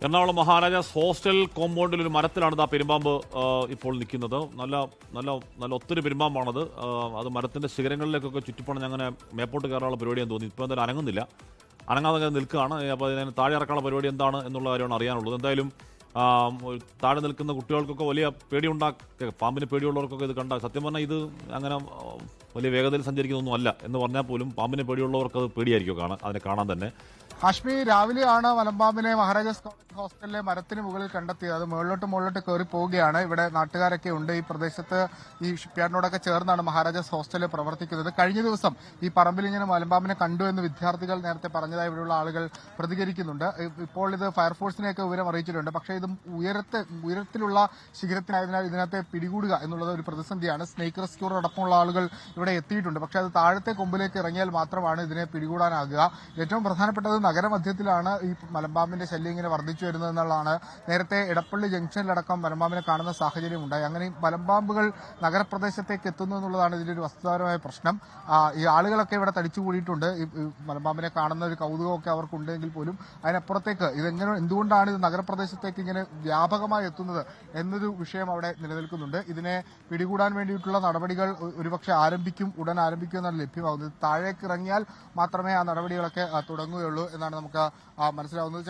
Ernakulam Maharajas hostel കോമ്പൗണ്ടിൽ ഒരു മരത്തിലാണ് പെരുമ്പാമ്പ് ഇപ്പോൾ നിൽക്കുന്നത്. നല്ല നല്ല നല്ല ഒത്തിരി പെരുമ്പാമ്പാണത്. അത് മരത്തിൻ്റെ ശിഖരങ്ങളിലേക്കൊക്കെ ചുറ്റിപ്പണഞ്ഞ് അങ്ങനെ മേപ്പോട്ട് കയറാനുള്ള പരിപാടിയെന്ന് തോന്നി. ഇപ്പോൾ എന്തായാലും അനങ്ങുന്നില്ല, അനങ്ങാതെ നിൽക്കുകയാണ്. അപ്പോൾ അതിന് താഴെ ഇറക്കാനുള്ള പരിപാടി എന്താണ് എന്നുള്ള കാര്യമാണ് അറിയാനുള്ളത്. എന്തായാലും താഴെ നിൽക്കുന്ന കുട്ടികൾക്കൊക്കെ വലിയ പാമ്പിന് പേടിയുള്ളവർക്കൊക്കെ ഇത് കണ്ടാൽ, സത്യം പറഞ്ഞാൽ ഇത് അങ്ങനെ വലിയ വേഗതയിൽ സഞ്ചരിക്കുന്നൊന്നും അല്ല എന്ന് പറഞ്ഞാൽ പോലും പാമ്പിന് പേടിയുള്ളവർക്ക് അത് പേടിയായിരിക്കും അതിനെ കാണാൻ തന്നെ. ഹാഷ്മി, രാവിലെയാണ് മലമ്പാമ്പിനെ മഹാരാജാസ് കോളേജ് ഹോസ്റ്റലിലെ മരത്തിന് മുകളിൽ കണ്ടെത്തിയത്. അത് മുകളിലോട്ട് കയറി പോവുകയാണ്. ഇവിടെ നാട്ടുകാരൊക്കെ ഉണ്ട്. ഈ പ്രദേശത്ത് ഈ ഷിപ്പ്യാർഡിനോടൊക്കെ ചേർന്നാണ് മഹാരാജാസ് ഹോസ്റ്റലിൽ പ്രവർത്തിക്കുന്നത്. കഴിഞ്ഞ ദിവസം ഈ പറമ്പിൽ ഇങ്ങനെ മലമ്പാമ്പിനെ കണ്ടു എന്ന് വിദ്യാർത്ഥികൾ നേരത്തെ പറഞ്ഞതായി ഇവിടെയുള്ള ആളുകൾ പ്രതികരിക്കുന്നുണ്ട്. ഇപ്പോൾ ഇത് ഫയർഫോഴ്സിനെയൊക്കെ വിവരം അറിയിച്ചിട്ടുണ്ട്. പക്ഷേ ഇത് ഉയരത്തിലുള്ള ശിഖരത്തിനായതിനാൽ ഇതിനകത്തെ പിടികൂടുക എന്നുള്ളത് ഒരു പ്രതിസന്ധിയാണ്. സ്നേക്ക് റെസ്ക്യൂർ അടക്കമുള്ള ആളുകൾ ഇവിടെ എത്തിയിട്ടുണ്ട്. പക്ഷേ അത് താഴത്തെ കൊമ്പിലേക്ക് ഇറങ്ങിയാൽ മാത്രമാണ് ഇതിനെ പിടികൂടാനാകുക. ഏറ്റവും പ്രധാനപ്പെട്ടത് നഗരമധ്യത്തിലാണ് ഈ മലമ്പാമ്പിന്റെ ശല്യം ഇങ്ങനെ വർദ്ധിച്ചു വരുന്നതെന്നുള്ളതാണ്. നേരത്തെ എടപ്പള്ളി ജംഗ്ഷനിലടക്കം മലമ്പാമ്പിനെ കാണുന്ന സാഹചര്യം ഉണ്ടായി. അങ്ങനെ മലമ്പാമ്പുകൾ നഗരപ്രദേശത്തേക്ക് എത്തുന്നു എന്നുള്ളതാണ് ഇതിന്റെ ഒരു വസ്തുതാപരമായ പ്രശ്നം. ഈ ആളുകളൊക്കെ ഇവിടെ തടിച്ചുകൂടിയിട്ടുണ്ട്. ഈ മലമ്പാമ്പിനെ കാണുന്ന ഒരു കൗതുകമൊക്കെ അവർക്കുണ്ടെങ്കിൽ പോലും അതിനപ്പുറത്തേക്ക് എന്തുകൊണ്ടാണ് ഇത് നഗരപ്രദേശത്തേക്ക് ഇങ്ങനെ വ്യാപകമായി എത്തുന്നത് എന്നൊരു വിഷയം അവിടെ നിലനിൽക്കുന്നുണ്ട്. ഇതിനെ പിടികൂടാൻ വേണ്ടിയിട്ടുള്ള നടപടികൾ ഒരുപക്ഷെ ഉടൻ ആരംഭിക്കും എന്നാണ് ലഭ്യമാകുന്നത്. താഴേക്ക് ഇറങ്ങിയാൽ മാത്രമേ ആ നടപടികളൊക്കെ തുടങ്ങുകയുള്ളൂ എന്നാണ് നമുക്ക് മനസ്സിലാവുന്നത്.